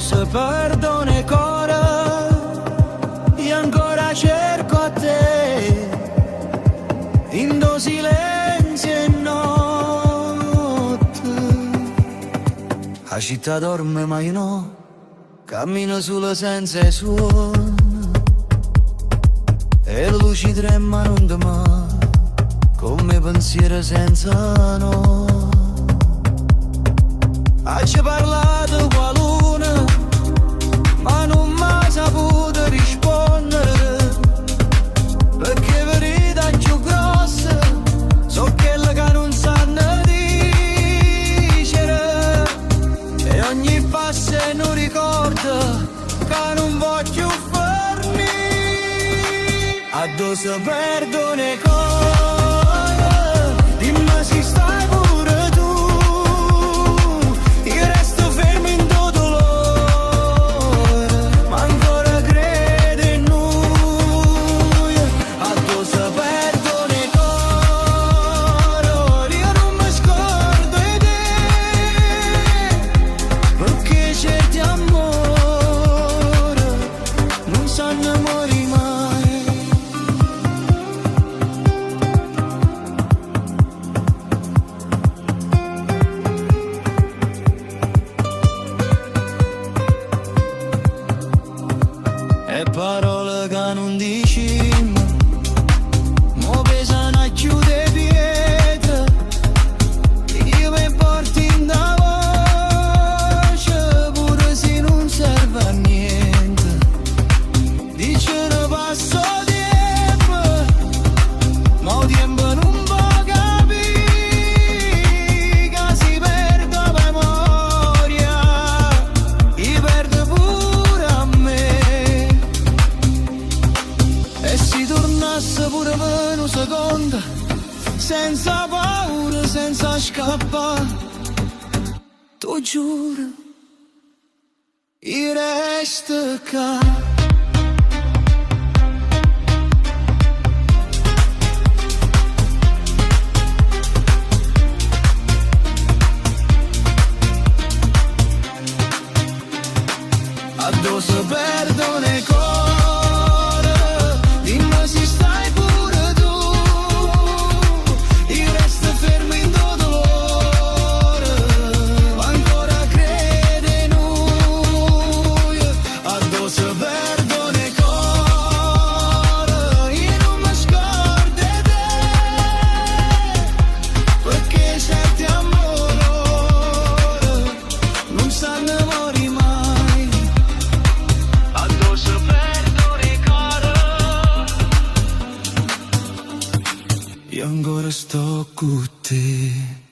se perdo nei cuore, io ancora cerco a te, in do silenzio e notte. La città dorme ma io no, cammino solo senza suono, e le luci tremano da me, come pensieri senza no. Ci parlato qua luna, ma non mi saputo rispondere, perché verità più grossa so quelle che non sanno dicere, e ogni passo non ricorda che non voglio farmi, addosso perdo nei cuore, dimmi se stai pure tu. E parole che non dici, mo pesano a chiudere pietre, io mi porti in da voce, pure se non serve a niente, dice ne passo tempo, ma il tempo non può capire, che si perde memoria, io perdo pure a me. E si tornasse pure per un secondo, senza paura, senza scappare, tu giuro, io resto qua. Addosso perdo nei cuore, dimmi se stai pure tu, io resto fermo in do dolore, ancora credo in noi, addosso perdo nei cuore, io non mi scordo di te, perché certi amori non sanno morire mai. Addosso perdo nei cuore, io ancora sto con te.